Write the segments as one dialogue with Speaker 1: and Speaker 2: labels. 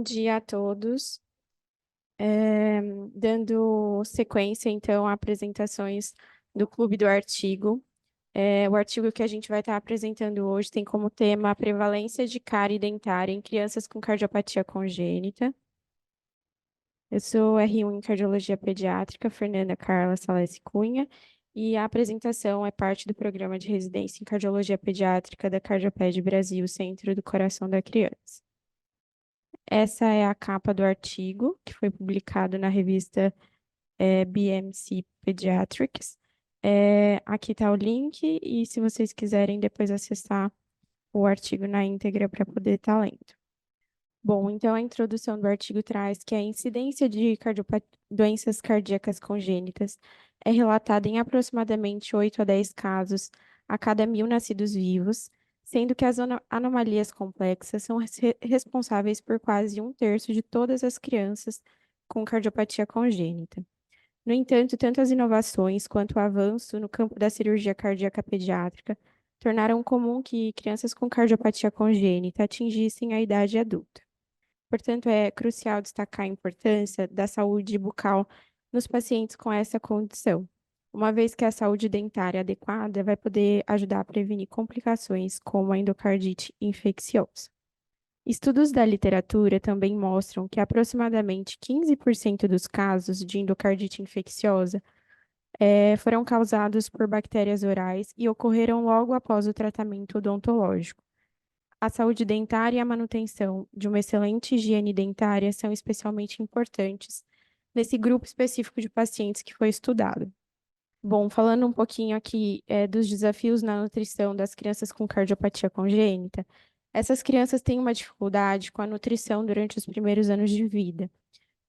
Speaker 1: dia a todos. Dando sequência, então, a apresentações do Clube do Artigo. O artigo que a gente vai estar apresentando hoje tem como tema a prevalência de cárie dentária em crianças com cardiopatia congênita. Eu sou R1 em Cardiologia Pediátrica, Fernanda Carla Salesi Cunha, e a apresentação é parte do programa de residência em Cardiologia Pediátrica da Cardioped Brasil, Centro do Coração da Criança. Essa é a capa do artigo, que foi publicado na revista BMC Pediatrics. Aqui está o link, e se vocês quiserem depois acessar o artigo na íntegra para poder estar lendo. Bom, então a introdução do artigo traz que a incidência de doenças cardíacas congênitas é relatada em aproximadamente 8 a 10 casos a cada 1.000 nascidos vivos, sendo que as anomalias complexas são responsáveis por quase 1/3 de todas as crianças com cardiopatia congênita. No entanto, tanto as inovações quanto o avanço no campo da cirurgia cardíaca pediátrica tornaram comum que crianças com cardiopatia congênita atingissem a idade adulta. Portanto, é crucial destacar a importância da saúde bucal nos pacientes com essa condição, uma vez que a saúde dentária adequada vai poder ajudar a prevenir complicações como a endocardite infecciosa. Estudos da literatura também mostram que aproximadamente 15% dos casos de endocardite infecciosa foram causados por bactérias orais e ocorreram logo após o tratamento odontológico. A saúde dentária e a manutenção de uma excelente higiene dentária são especialmente importantes nesse grupo específico de pacientes que foi estudado. Bom, falando um pouquinho aqui dos desafios na nutrição das crianças com cardiopatia congênita, essas crianças têm uma dificuldade com a nutrição durante os primeiros anos de vida,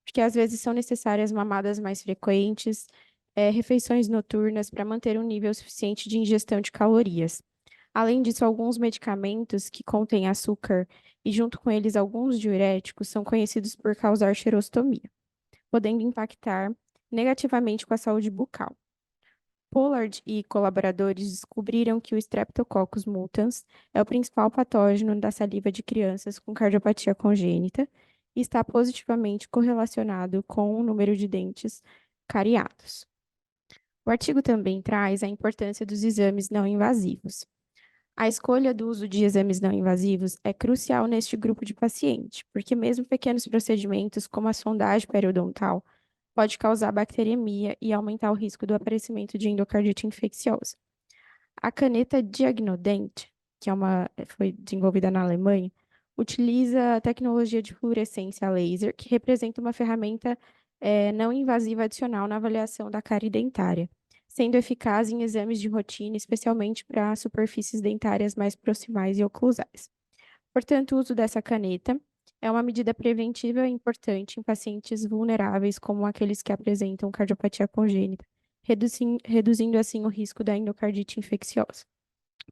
Speaker 1: porque às vezes são necessárias mamadas mais frequentes, refeições noturnas para manter um nível suficiente de ingestão de calorias. Além disso, alguns medicamentos que contêm açúcar e, junto com eles, alguns diuréticos são conhecidos por causar xerostomia, podendo impactar negativamente com a saúde bucal. Pollard e colaboradores descobriram que o Streptococcus mutans é o principal patógeno da saliva de crianças com cardiopatia congênita e está positivamente correlacionado com o número de dentes cariados. O artigo também traz a importância dos exames não invasivos. A escolha do uso de exames não invasivos é crucial neste grupo de paciente, porque mesmo pequenos procedimentos, como a sondagem periodontal, pode causar bacteremia e aumentar o risco do aparecimento de endocardite infecciosa. A caneta Diagnodent, que foi desenvolvida na Alemanha, utiliza a tecnologia de fluorescência laser, que representa uma ferramenta não invasiva adicional na avaliação da cárie dentária, sendo eficaz em exames de rotina, especialmente para superfícies dentárias mais proximais e oclusais. Portanto, o uso dessa caneta é uma medida preventiva importante em pacientes vulneráveis, como aqueles que apresentam cardiopatia congênita, reduzindo assim o risco da endocardite infecciosa.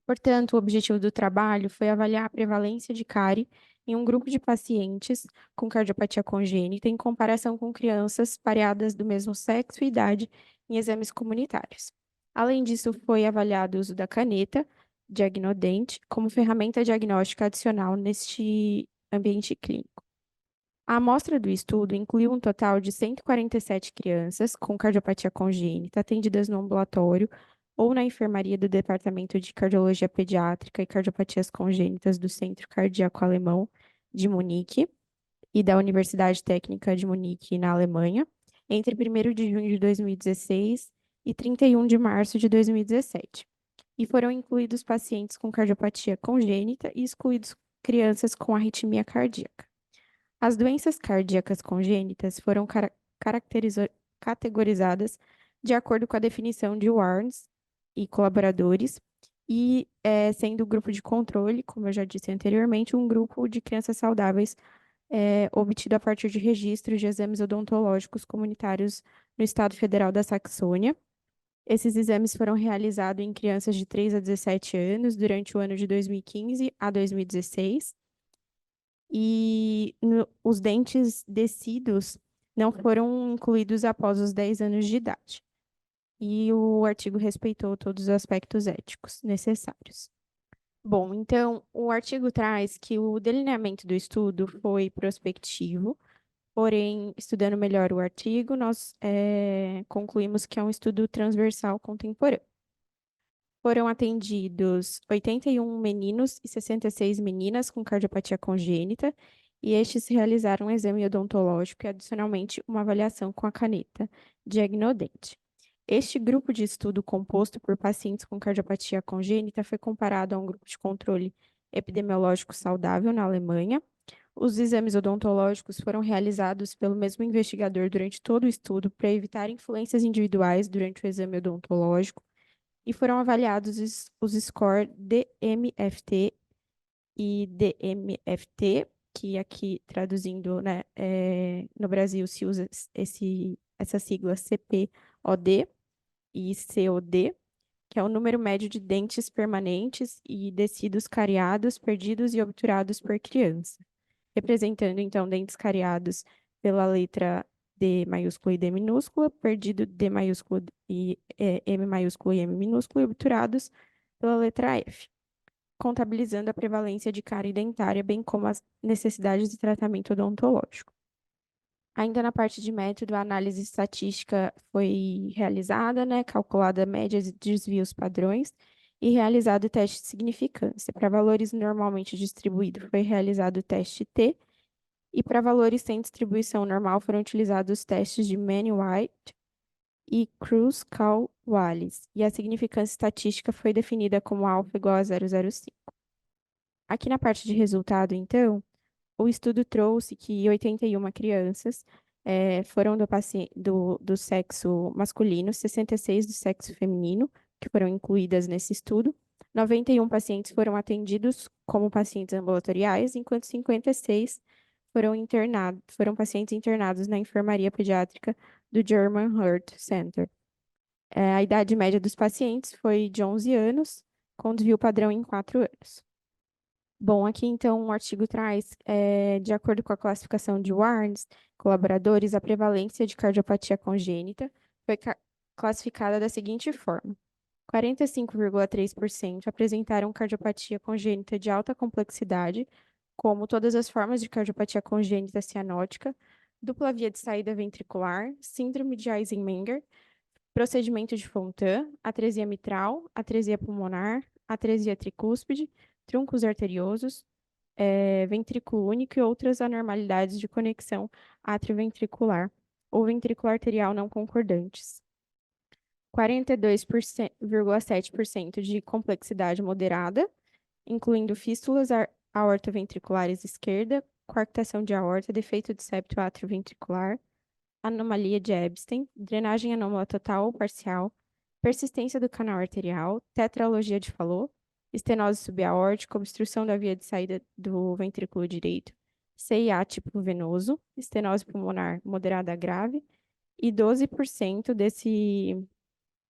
Speaker 1: Portanto, o objetivo do trabalho foi avaliar a prevalência de cárie em um grupo de pacientes com cardiopatia congênita em comparação com crianças pareadas do mesmo sexo e idade em exames comunitários. Além disso, foi avaliado o uso da caneta Diagnodent como ferramenta diagnóstica adicional neste ambiente clínico. A amostra do estudo incluiu um total de 147 crianças com cardiopatia congênita atendidas no ambulatório ou na enfermaria do Departamento de Cardiologia Pediátrica e Cardiopatias Congênitas do Centro Cardíaco Alemão de Munique e da Universidade Técnica de Munique, na Alemanha, entre 1º de junho de 2016 e 31 de março de 2017. E foram incluídos pacientes com cardiopatia congênita e excluídos crianças com arritmia cardíaca. As doenças cardíacas congênitas foram categorizadas de acordo com a definição de Warnes e colaboradores, e sendo o grupo de controle, como eu já disse anteriormente, um grupo de crianças saudáveis obtido a partir de registros de exames odontológicos comunitários no Estado Federal da Saxônia. Esses exames foram realizados em crianças de 3 a 17 anos durante o ano de 2015 a 2016. E os dentes descidos não foram incluídos após os 10 anos de idade. E o artigo respeitou todos os aspectos éticos necessários. Bom, então, o artigo traz que o delineamento do estudo foi prospectivo, porém, estudando melhor o artigo, nós concluímos que é um estudo transversal contemporâneo. Foram atendidos 81 meninos e 66 meninas com cardiopatia congênita, e estes realizaram um exame odontológico e, adicionalmente, uma avaliação com a caneta diagnodente. Este grupo de estudo, composto por pacientes com cardiopatia congênita, foi comparado a um grupo de controle epidemiológico saudável na Alemanha. Os exames odontológicos foram realizados pelo mesmo investigador durante todo o estudo para evitar influências individuais durante o exame odontológico e foram avaliados os scores DMFT e DMFT, que aqui traduzindo, né, no Brasil se usa essa sigla CPOD e COD, que é o número médio de dentes permanentes e tecidos cariados, perdidos e obturados por criança, representando, então, dentes cariados pela letra D maiúscula e D minúscula, perdido D maiúsculo e M maiúsculo e M minúsculo, e obturados pela letra F, contabilizando a prevalência de cárie dentária, bem como as necessidades de tratamento odontológico. Ainda na parte de método, a análise estatística foi realizada, né, calculada a média de desvios padrões e realizado o teste de significância. Para valores normalmente distribuídos, foi realizado o teste T, e para valores sem distribuição normal, foram utilizados os testes de Mann-White e Kruskal-Wallis, e a significância estatística foi definida como alfa igual a 0,05. Aqui na parte de resultado, então, o estudo trouxe que 81 crianças foram do sexo masculino, 66 do sexo feminino, que foram incluídas nesse estudo. 91 pacientes foram atendidos como pacientes ambulatoriais, enquanto 56 foram pacientes internados na enfermaria pediátrica do German Heart Center. A idade média dos pacientes foi de 11 anos, com desvio padrão em 4 anos. Bom, aqui então o artigo traz, de acordo com a classificação de Warnes, colaboradores, a prevalência de cardiopatia congênita foi classificada da seguinte forma: 45,3% apresentaram cardiopatia congênita de alta complexidade, como todas as formas de cardiopatia congênita cianótica, dupla via de saída ventricular, síndrome de Eisenmenger, procedimento de Fontan, atresia mitral, atresia pulmonar, atresia tricúspide, truncos arteriosos, ventrículo único e outras anormalidades de conexão atrioventricular ou ventrículo arterial não concordantes. 42,7% de complexidade moderada, incluindo fístulas aortoventriculares esquerda, coarctação de aorta, defeito de septo atrioventricular, anomalia de Ebstein, drenagem anômala total ou parcial, persistência do canal arterial, tetralogia de Fallot, estenose subaórtica, obstrução da via de saída do ventrículo direito, CIA tipo venoso, estenose pulmonar moderada a grave, e 12%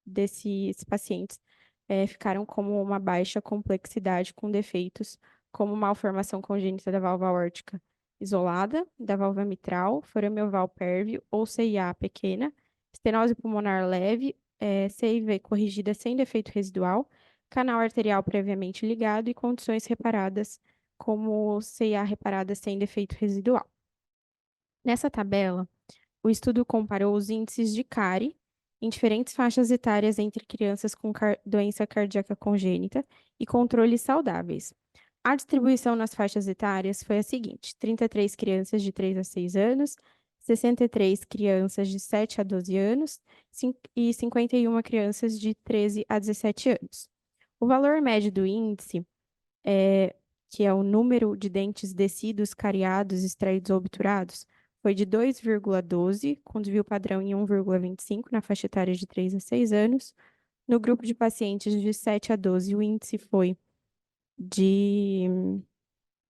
Speaker 1: desses pacientes ficaram como uma baixa complexidade com defeitos como malformação congênita da válvula aórtica isolada, da válvula mitral, forame oval pérvio ou CIA pequena, estenose pulmonar leve, CIV corrigida sem defeito residual, canal arterial previamente ligado e condições reparadas, como CIA reparada sem defeito residual. Nessa tabela, o estudo comparou os índices de cárie em diferentes faixas etárias entre crianças com doença cardíaca congênita e controles saudáveis. A distribuição nas faixas etárias foi a seguinte: 33 crianças de 3 a 6 anos, 63 crianças de 7 a 12 anos e 51 crianças de 13 a 17 anos. O valor médio do índice, que é o número de dentes descidos, cariados, extraídos ou obturados, foi de 2,12, com desvio padrão em 1,25 na faixa etária de 3 a 6 anos. No grupo de pacientes de 7 a 12, o índice de,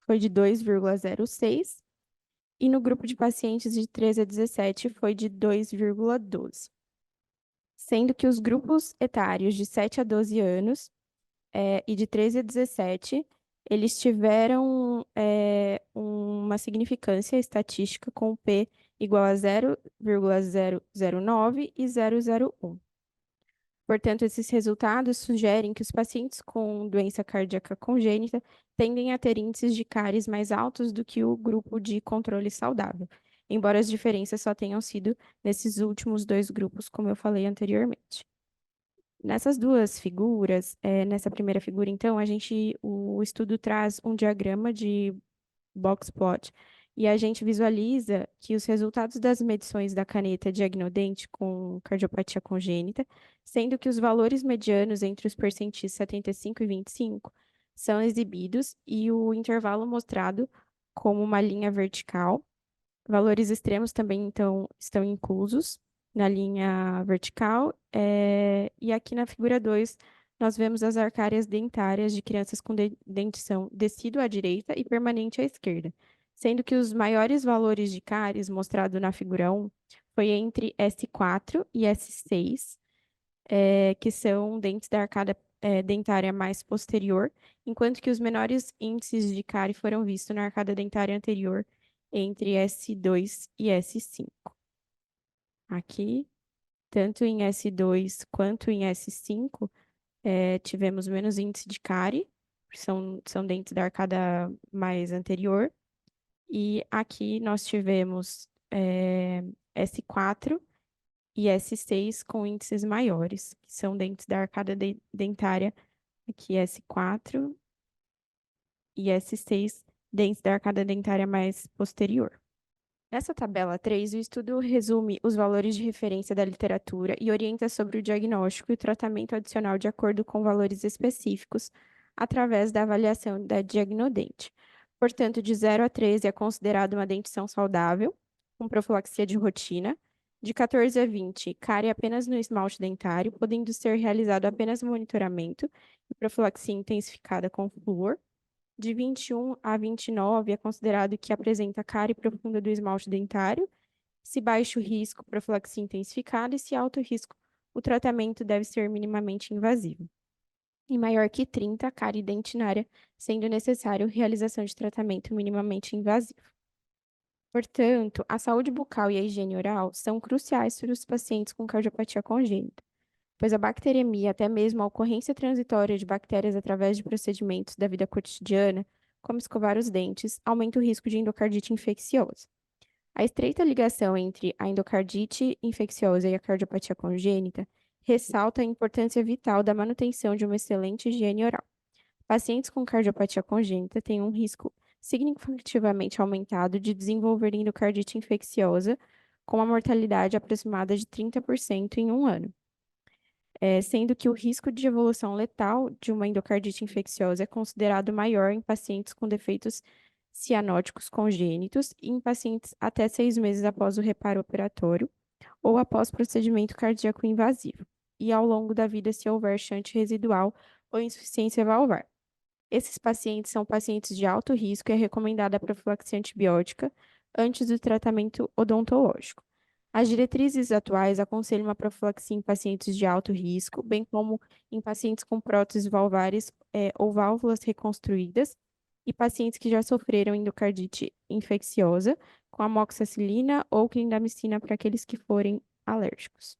Speaker 1: foi de 2,06, e no grupo de pacientes de 13 a 17 foi de 2,12. Sendo que os grupos etários de 7 a 12 anos e de 13 a 17, eles tiveram uma significância estatística com P igual a 0,009 e 0,01. Portanto, esses resultados sugerem que os pacientes com doença cardíaca congênita tendem a ter índices de cáries mais altos do que o grupo de controle saudável, embora as diferenças só tenham sido nesses últimos dois grupos, como eu falei anteriormente. Nessas duas figuras, nessa primeira figura, então, o estudo traz um diagrama de box plot, e a gente visualiza que os resultados das medições da caneta diagnodente com cardiopatia congênita, sendo que os valores medianos entre os percentis 75 e 25 são exibidos e o intervalo mostrado como uma linha vertical. Valores extremos também, então, estão inclusos na linha vertical. E aqui na figura 2, nós vemos as arcárias dentárias de crianças com dentição decídua à direita e permanente à esquerda, sendo que os maiores valores de cáries mostrado na figura 1 foi entre S4 e S6, que são dentes da arcada dentária mais posterior, enquanto que os menores índices de cárie foram vistos na arcada dentária anterior, entre S2 e S5. Aqui, tanto em S2 quanto em S5, tivemos menos índice de cárie, são dentes da arcada mais anterior, e aqui nós tivemos S4 e S6 com índices maiores, que são dentes da arcada dentária, aqui S4 e S6, dentes da arcada dentária mais posterior. Nessa tabela 3, o estudo resume os valores de referência da literatura e orienta sobre o diagnóstico e o tratamento adicional de acordo com valores específicos, através da avaliação da diagnodente. Portanto, de 0 a 13 é considerado uma dentição saudável, com profilaxia de rotina. De 14 a 20, cárie apenas no esmalte dentário, podendo ser realizado apenas monitoramento e profilaxia intensificada com flúor. De 21 a 29 é considerado que apresenta cárie profunda do esmalte dentário. Se baixo risco, profilaxia intensificada, e se alto risco, o tratamento deve ser minimamente invasivo. E maior que 30, cárie dentinária, sendo necessário realização de tratamento minimamente invasivo. Portanto, a saúde bucal e a higiene oral são cruciais para os pacientes com cardiopatia congênita, pois a bacteremia, até mesmo a ocorrência transitória de bactérias através de procedimentos da vida cotidiana, como escovar os dentes, aumenta o risco de endocardite infecciosa. A estreita ligação entre a endocardite infecciosa e a cardiopatia congênita ressalta a importância vital da manutenção de uma excelente higiene oral. Pacientes com cardiopatia congênita têm um risco significativamente aumentado de desenvolver endocardite infecciosa, com uma mortalidade aproximada de 30% em um ano. Sendo que o risco de evolução letal de uma endocardite infecciosa é considerado maior em pacientes com defeitos cianóticos congênitos e em pacientes até 6 meses após o reparo operatório ou após procedimento cardíaco invasivo, e ao longo da vida se houver shunt residual ou insuficiência valvar. Esses pacientes são pacientes de alto risco e é recomendada a profilaxia antibiótica antes do tratamento odontológico. As diretrizes atuais aconselham a profilaxia em pacientes de alto risco, bem como em pacientes com próteses valvares ou válvulas reconstruídas e pacientes que já sofreram endocardite infecciosa com amoxicilina ou clindamicina para aqueles que forem alérgicos.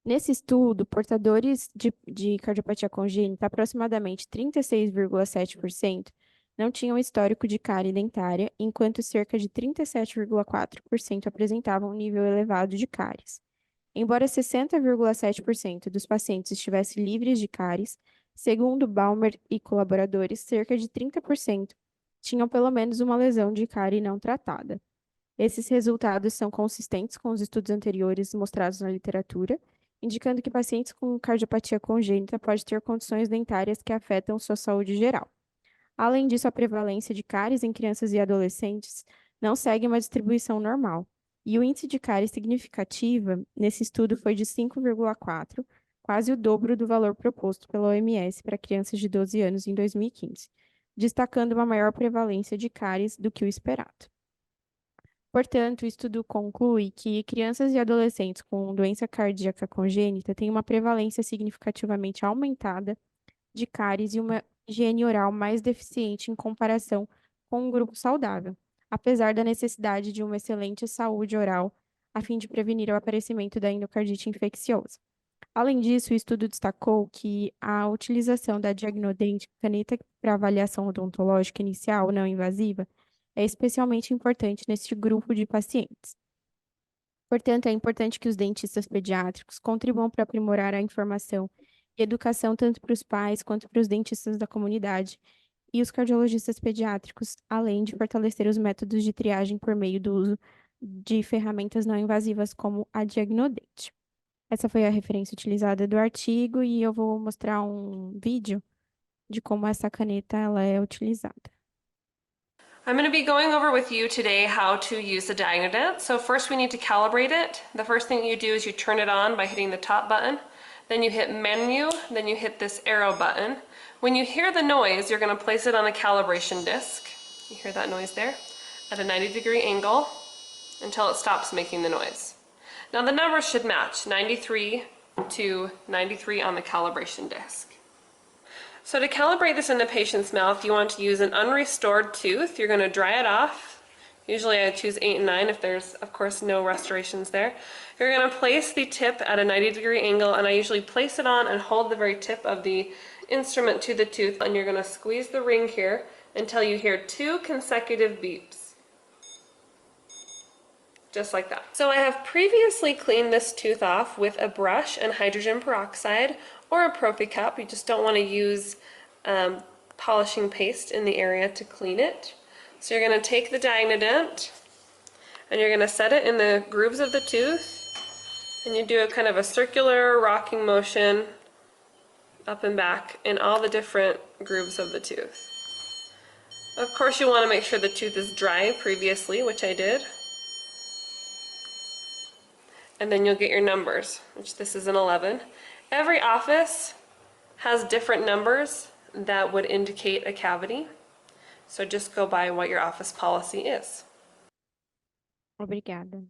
Speaker 1: Nesse estudo, portadores de cardiopatia congênita, aproximadamente 36,7%, não tinham histórico de cárie dentária, enquanto cerca de 37,4% apresentavam um nível elevado de cáries. Embora 60,7% dos pacientes estivessem livres de cáries, segundo Balmer e colaboradores, cerca de 30% tinham pelo menos uma lesão de cárie não tratada. Esses resultados são consistentes com os estudos anteriores mostrados na literatura, indicando que pacientes com cardiopatia congênita podem ter condições dentárias que afetam sua saúde geral. Além disso, a prevalência de cáries em crianças e adolescentes não segue uma distribuição normal, e o índice de cárie significativa nesse estudo foi de 5,4, quase o dobro do valor proposto pela OMS para crianças de 12 anos em 2015, destacando uma maior prevalência de cáries do que o esperado. Portanto, o estudo conclui que crianças e adolescentes com doença cardíaca congênita têm uma prevalência significativamente aumentada de cáries e uma higiene oral mais deficiente em comparação com um grupo saudável, apesar da necessidade de uma excelente saúde oral a fim de prevenir o aparecimento da endocardite infecciosa. Além disso, o estudo destacou que a utilização da Diagnodent, caneta para avaliação odontológica inicial não invasiva, é especialmente importante neste grupo de pacientes. Portanto, é importante que os dentistas pediátricos contribuam para aprimorar a informação e educação tanto para os pais quanto para os dentistas da comunidade e os cardiologistas pediátricos, além de fortalecer os métodos de triagem por meio do uso de ferramentas não invasivas como a Diagnodent. Essa foi a referência utilizada do artigo e eu vou mostrar um vídeo de como essa caneta ela é utilizada.
Speaker 2: I'm going to be going over with you today how to use the Diagnodent. So first we need to calibrate it. The first thing you do is you turn it on by hitting the top button, then you hit menu, then you hit this arrow button. When you hear the noise, you're going to place it on a calibration disc. You hear that noise there? At a 90-degree angle until it stops making the noise. Now the numbers should match 93 to 93 on the calibration disc. So to calibrate this in the patient's mouth, you want to use an unrestored tooth. You're going to dry it off. Usually I choose 8 and 9 if there's, of course, no restorations there. You're going to place the tip at a 90-degree angle, and I usually place it on and hold the very tip of the instrument to the tooth, and you're going to squeeze the ring here until you hear 2 consecutive beeps. Just like that. So I have previously cleaned this tooth off with a brush and hydrogen peroxide or a Profi cup. You just don't want to use polishing paste in the area to clean it. So you're going to take the Diagnodent and you're going to set it in the grooves of the tooth, and you do a kind of a circular rocking motion up and back in all the different grooves of the tooth. Of course, you want to make sure the tooth is dry previously, which I did. And then you'll get your numbers, which this is an 11. Every office has different numbers that would indicate a cavity. So just go by what your office policy is.
Speaker 1: Obrigada.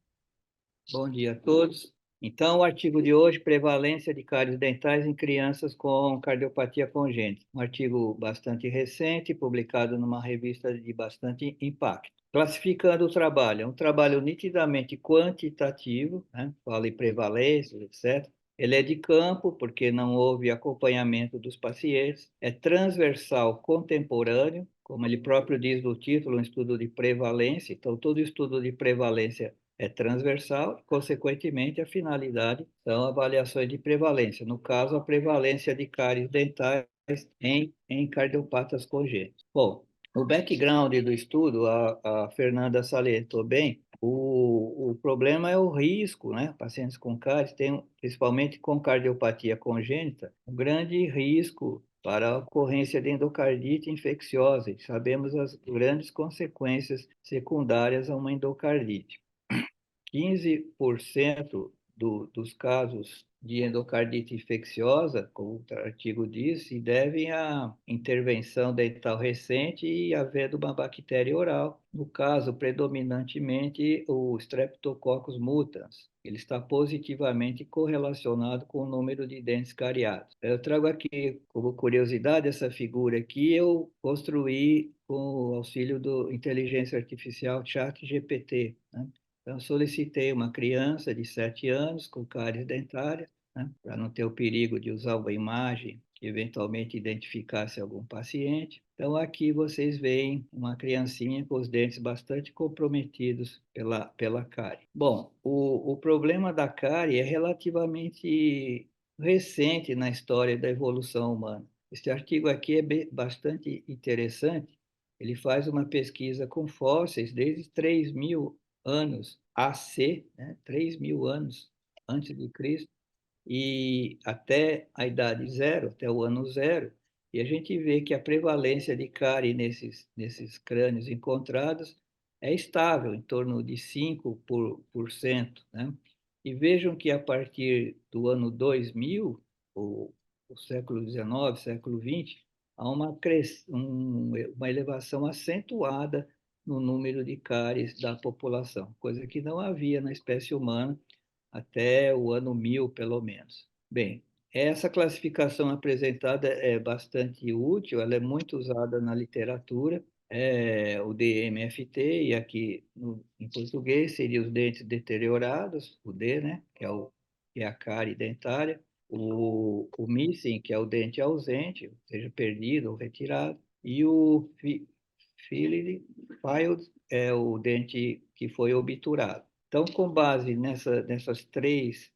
Speaker 3: Bom dia a todos. Então, o artigo de hoje, prevalência de cáries dentais em crianças com cardiopatia congênita. Um artigo bastante recente, publicado numa revista de bastante impacto. Classificando o trabalho, é um trabalho nitidamente quantitativo, né? Fala em prevalência, etc. Ele é de campo, porque não houve acompanhamento dos pacientes. É transversal contemporâneo, como ele próprio diz no título, um estudo de prevalência. Então, todo estudo de prevalência é transversal e, consequentemente, a finalidade são avaliações de prevalência. No caso, a prevalência de cáries dentais em cardiopatas congênitos. Bom, o background do estudo, a Fernanda salientou bem, o problema é o risco, né? Pacientes com cáries têm, principalmente com cardiopatia congênita, um grande risco para a ocorrência de endocardite infecciosa. E sabemos as grandes consequências secundárias a uma endocardite. 15% dos casos de endocardite infecciosa, como o artigo diz, se devem à intervenção dental recente e havendo uma bactéria oral. No caso, predominantemente, o Streptococcus mutans. Ele está positivamente correlacionado com o número de dentes cariados. Eu trago aqui, como curiosidade, essa figura aqui, eu construí com o auxílio do inteligência artificial ChatGPT, né? Então, solicitei uma criança de 7 anos com cáries dentária, né, para não ter o perigo de usar uma imagem que eventualmente identificasse algum paciente. Então, aqui vocês veem uma criancinha com os dentes bastante comprometidos pela cárie. Bom, o problema da cárie é relativamente recente na história da evolução humana. Este artigo aqui é bastante interessante. Ele faz uma pesquisa com fósseis desde 3.000 anos AC, né, 3.000 anos antes de Cristo, e até a idade zero, até o ano zero, e a gente vê que a prevalência de cárie nesses crânios encontrados é estável, em torno de 5%, né? E vejam que a partir do ano 2000, o século XIX, século XX, há uma elevação acentuada no número de cáries da população, coisa que não havia na espécie humana até o ano 1000, pelo menos. Bem, essa classificação apresentada é bastante útil, ela é muito usada na literatura, o DMFT, e aqui em português seria os dentes deteriorados, o D, né, que é a cárie dentária, o missing, que é o dente ausente, ou seja, perdido ou retirado, e o filed é o dente que foi obturado. Então, com base nessas três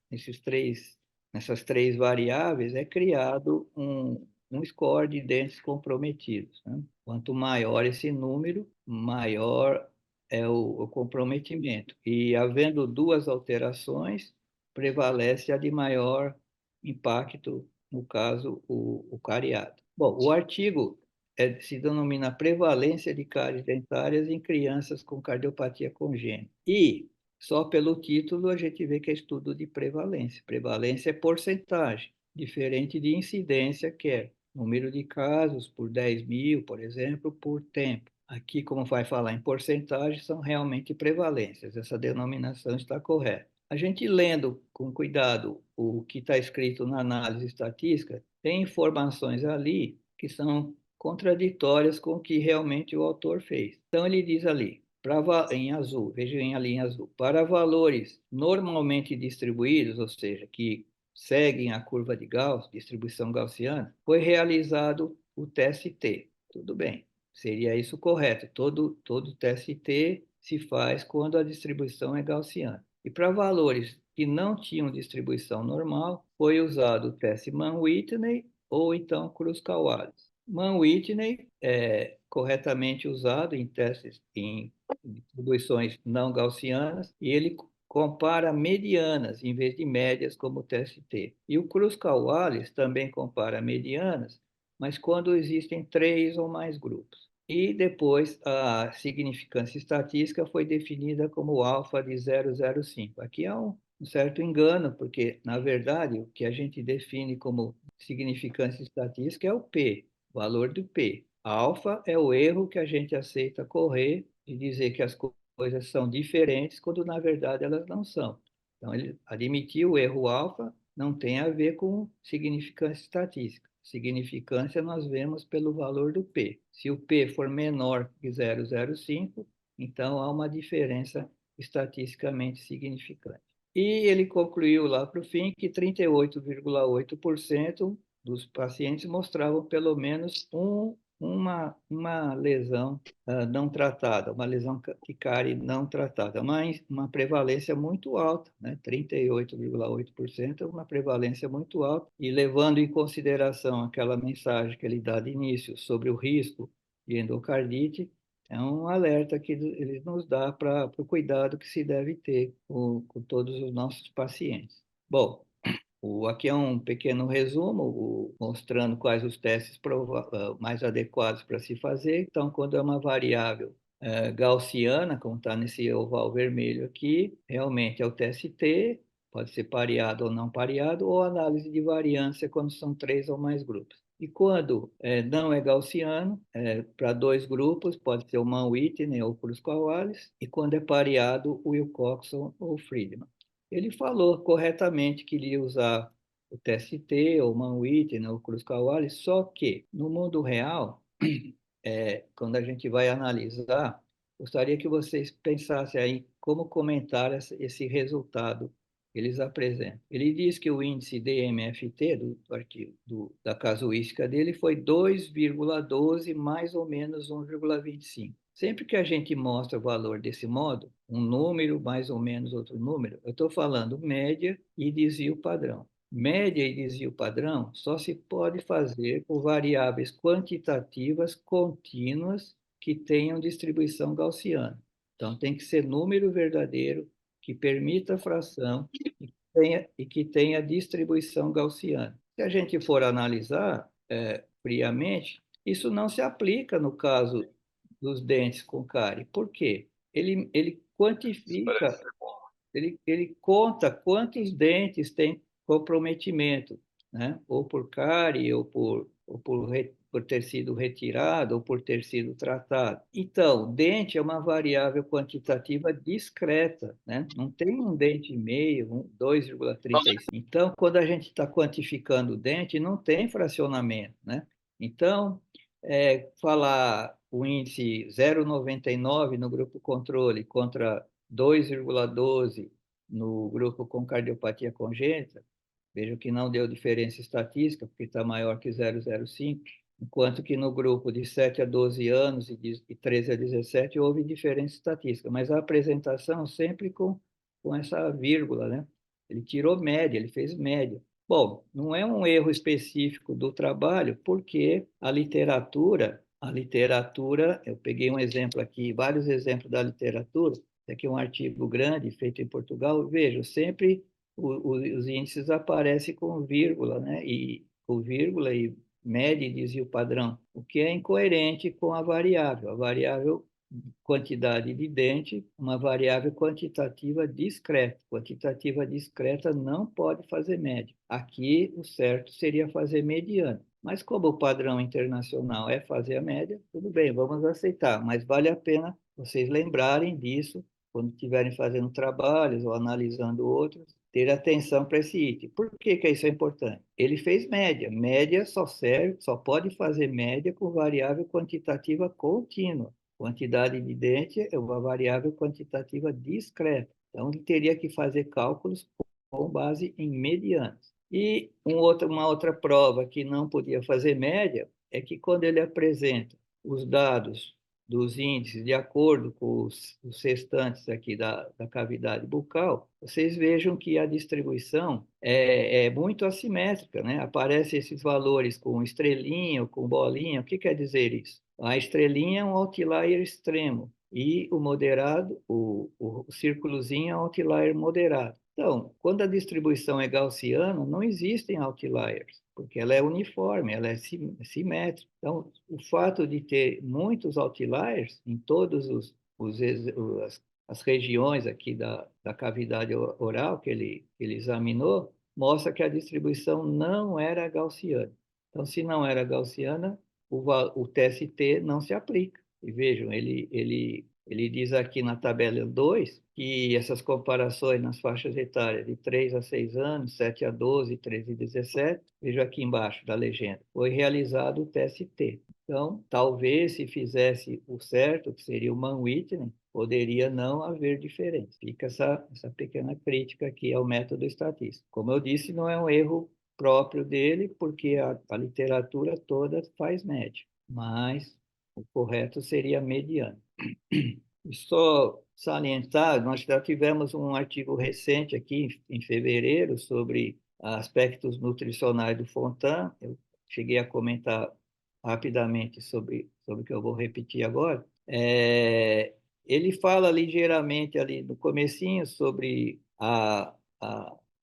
Speaker 3: variáveis, é criado um score de dentes comprometidos, né? Quanto maior esse número, maior é o comprometimento. E havendo duas alterações, prevalece a de maior impacto, no caso, o cariado. Bom, o artigo se denomina prevalência de cáries dentárias em crianças com cardiopatia congênita. E, só pelo título, a gente vê que é estudo de prevalência. Prevalência é porcentagem, diferente de incidência, que é número de casos por 10 mil, por exemplo, por tempo. Aqui, como vai falar em porcentagem, são realmente prevalências. Essa denominação está correta. A gente lendo com cuidado o que está escrito na análise estatística, tem informações ali que são contraditórias com o que realmente o autor fez. Então, ele diz ali, em azul, vejam ali em azul, para valores normalmente distribuídos, ou seja, que seguem a curva de Gauss, distribuição gaussiana, foi realizado o TST. Tudo bem, seria isso correto. Todo TST se faz quando a distribuição é gaussiana. E para valores que não tinham distribuição normal, foi usado o teste Mann-Whitney ou então Kruskal-Wallis. Mann-Whitney é corretamente usado em testes em distribuições não gaussianas e ele compara medianas em vez de médias como o TST. E o Kruskal-Wallis também compara medianas, mas quando existem três ou mais grupos. E depois a significância estatística foi definida como alfa de 0,05. Aqui é um certo engano, porque, na verdade, o que a gente define como significância estatística é o P, o valor do P. Alfa é o erro que a gente aceita correr de dizer que as coisas são diferentes quando, na verdade, elas não são. Então, ele admitir o erro alfa não tem a ver com significância estatística. Significância nós vemos pelo valor do P. Se o P for menor que 0,05, então há uma diferença estatisticamente significante. E ele concluiu lá para o fim que 38,8% dos pacientes mostravam pelo menos uma lesão não tratada, uma lesão de cárie não tratada, uma prevalência muito alta, né? 38,8% é uma prevalência muito alta, e levando em consideração aquela mensagem que ele dá de início sobre o risco de endocardite, é um alerta que ele nos dá para o cuidado que se deve ter com todos os nossos pacientes. Bom, aqui é um pequeno resumo, mostrando quais os testes mais adequados para se fazer. Então, quando é uma variável gaussiana, como está nesse oval vermelho aqui, realmente é o TST, pode ser pareado ou não pareado, ou análise de variância quando são três ou mais grupos. E quando não é gaussiano, para dois grupos, pode ser o Mann-Whitney ou Kruskal-Wallis, e quando é pareado, o Wilcoxon ou Friedman. Ele falou corretamente que iria usar o TST, ou Mann-Whitney, ou Kruskal-Wallis, só que no mundo real, quando a gente vai analisar, gostaria que vocês pensassem aí como comentar esse resultado que eles apresentam. Ele diz que o índice DMFT da casuística dele foi 2,12 mais ou menos 1,25. Sempre que a gente mostra o valor desse modo, um número mais ou menos outro número, eu estou falando média e desvio padrão. Média e desvio padrão só se pode fazer por variáveis quantitativas contínuas que tenham distribuição gaussiana. Então, tem que ser número verdadeiro que permita a fração e que tenha distribuição gaussiana. Se a gente for analisar friamente, isso não se aplica no caso dos dentes com cárie. Por quê? Ele quantifica, ele conta quantos dentes tem comprometimento, né? Ou por cárie, por ter sido retirado, ou por ter sido tratado. Então, dente é uma variável quantitativa discreta, né? Não tem um dente e meio, 2,35. Então, quando a gente está quantificando o dente, não tem fracionamento, né? Então, falar o índice 0,99 no grupo controle contra 2,12 no grupo com cardiopatia congênita, Vejam que não deu diferença estatística, porque está maior que 0,05, enquanto que no grupo de 7 a 12 anos e 13 a 17 houve diferença estatística, mas a apresentação sempre com essa vírgula, né? Ele tirou média, ele fez média. Bom, não é um erro específico do trabalho, porque a literatura, eu peguei um exemplo aqui, vários exemplos da literatura, aqui é um artigo grande feito em Portugal, vejo, sempre os índices aparecem com vírgula, né? E com vírgula e mede desvio padrão, o que é incoerente com a variável. A variável quantidade de dente, uma variável quantitativa discreta. Quantitativa discreta não pode fazer média. Aqui, o certo seria fazer mediana. Mas como o padrão internacional é fazer a média, tudo bem, vamos aceitar. Mas vale a pena vocês lembrarem disso quando estiverem fazendo trabalhos ou analisando outros, ter atenção para esse item. Por que isso é importante? Ele fez média. Média só serve, só pode fazer média com variável quantitativa contínua. Quantidade de dente é uma variável quantitativa discreta. Então, ele teria que fazer cálculos com base em medianas. E uma outra prova que não podia fazer média é que quando ele apresenta os dados dos índices de acordo com os restantes aqui da cavidade bucal, vocês vejam que a distribuição é muito assimétrica, né? Aparecem esses valores com estrelinha ou com bolinha. O que quer dizer isso? A estrelinha é um outlier extremo e o moderado, o círculozinho é um outlier moderado. Então, quando a distribuição é gaussiana, não existem outliers, porque ela é uniforme, ela é simétrica. Então, o fato de ter muitos outliers em todos as regiões aqui da cavidade oral que ele examinou, mostra que a distribuição não era gaussiana. Então, se não era gaussiana, o TST não se aplica. E vejam, ele diz aqui na tabela 2 que essas comparações nas faixas etárias de 3 a 6 anos, 7 a 12, 13 a 17, vejo aqui embaixo da legenda, foi realizado o TST. Então, talvez se fizesse o certo, que seria o Mann-Whitney, poderia não haver diferença. Fica essa pequena crítica aqui ao método estatístico. Como eu disse, não é um erro próprio dele, porque a literatura toda faz média, mas o correto seria mediano. Só salientar, nós já tivemos um artigo recente aqui, em fevereiro, sobre aspectos nutricionais do Fontan. Eu cheguei a comentar rapidamente sobre o que eu vou repetir agora. Ele fala ligeiramente ali no comecinho sobre a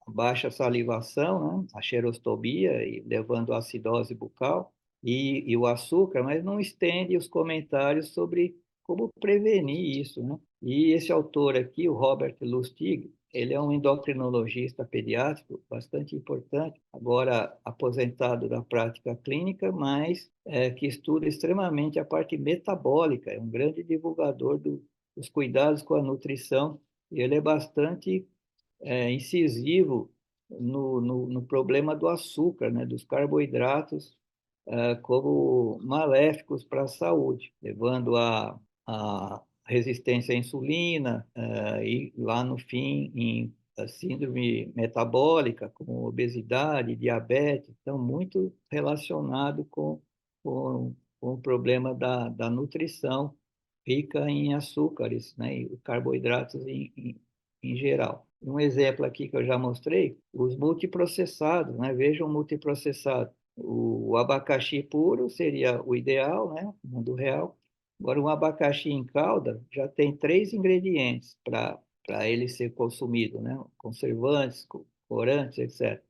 Speaker 3: baixa salivação, né? A xerostomia, e levando à acidose bucal, e o açúcar, mas não estende os comentários sobre como prevenir isso, né? E esse autor aqui, o Robert Lustig, ele é um endocrinologista pediátrico bastante importante, agora aposentado da prática clínica, mas que estuda extremamente a parte metabólica, é um grande divulgador dos cuidados com a nutrição, e ele é bastante incisivo no problema do açúcar, né, dos carboidratos, como maléficos para a saúde, levando a resistência à insulina e lá no fim em síndrome metabólica, como obesidade, diabetes, então muito relacionado com o problema da nutrição rica em açúcares, né, e carboidratos em geral. Um exemplo aqui que eu já mostrei, os multiprocessados, né? Vejam o multiprocessado. O abacaxi puro seria o ideal, né? No mundo real. Agora, um abacaxi em calda já tem 3 ingredientes para ele ser consumido, né? Conservantes, corantes, etc.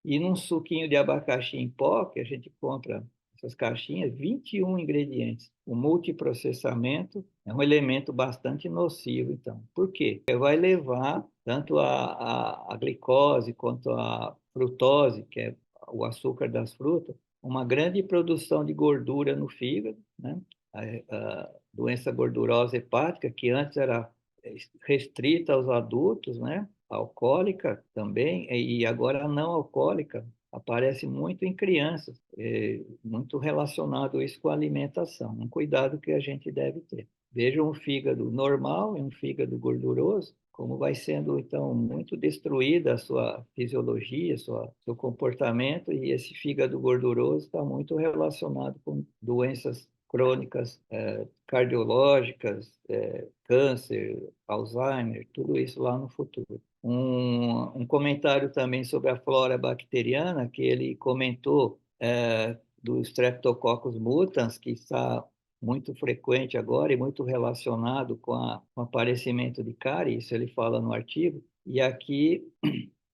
Speaker 3: E num suquinho de abacaxi em pó, que a gente compra essas caixinhas, 21 ingredientes. O multiprocessamento é um elemento bastante nocivo, então. Por quê? Porque vai levar tanto a glicose quanto a frutose, que é o açúcar das frutas, uma grande produção de gordura no fígado, né? A doença gordurosa hepática, que antes era restrita aos adultos, né? Alcoólica também, e agora não alcoólica, aparece muito em crianças, muito relacionado isso com a alimentação, um cuidado que a gente deve ter. Vejam um fígado normal e um fígado gorduroso, como vai sendo, então, muito destruída a sua fisiologia, seu comportamento, e esse fígado gorduroso está muito relacionado com doenças crônicas, cardiológicas, câncer, Alzheimer, tudo isso lá no futuro. Um comentário também sobre a flora bacteriana, que ele comentou do Streptococcus mutans, que está muito frequente agora e muito relacionado com o aparecimento de cárie, isso ele fala no artigo, e aqui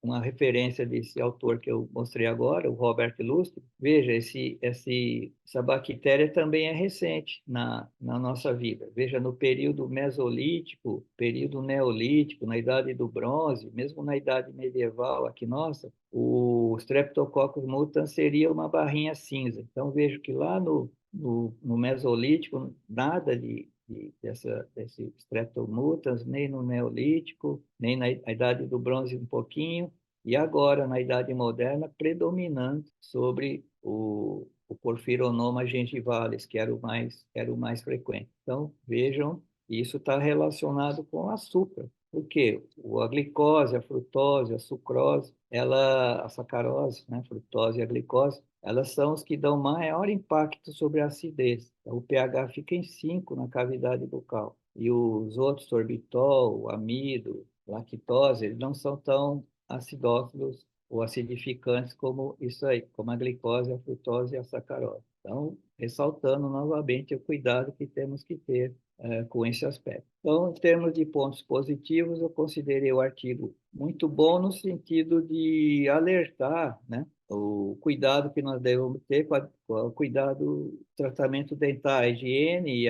Speaker 3: uma referência desse autor que eu mostrei agora, o Robert Lustig. Veja, essa bactéria também é recente na nossa vida. Veja, no período mesolítico, período neolítico, na Idade do Bronze, mesmo na Idade Medieval, aqui nossa, o Streptococcus mutans seria uma barrinha cinza. Então, vejo que lá no Mesolítico, nada desse Streptomutans, nem no Neolítico, nem na Idade do Bronze um pouquinho, e agora, na Idade Moderna, predominando sobre o Porphyronoma gengivalis, que era o mais frequente. Então, vejam, isso está relacionado com o açúcar. Por quê? A glicose, a frutose, a sucrose, a sacarose, né, a frutose e a glicose, elas são os que dão maior impacto sobre a acidez. Então, o pH fica em 5 na cavidade bucal. E os outros, sorbitol, amido, lactose, eles não são tão acidófilos ou acidificantes como isso aí, como a glicose, a frutose e a sacarose. Então, ressaltando novamente o cuidado que temos que ter com esse aspecto. Então, em termos de pontos positivos, eu considerei o artigo muito bom no sentido de alertar, né, o cuidado que nós devemos ter com o cuidado, tratamento dental, a higiene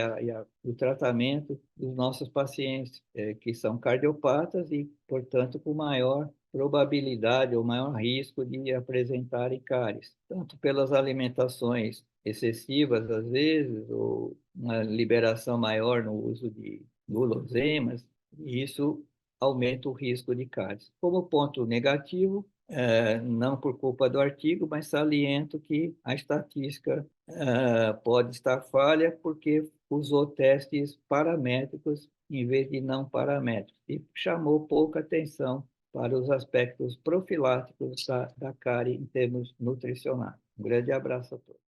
Speaker 3: o tratamento dos nossos pacientes que são cardiopatas e, portanto, com maior probabilidade ou maior risco de apresentarem cáries, tanto pelas alimentações excessivas, às vezes, ou uma liberação maior no uso de guloseimas, e isso aumenta o risco de cáries. Como ponto negativo, não por culpa do artigo, mas saliento que a estatística pode estar falha porque usou testes paramétricos em vez de não paramétricos e chamou pouca atenção para os aspectos profiláticos da cárie em termos nutricionais. Um grande abraço a todos.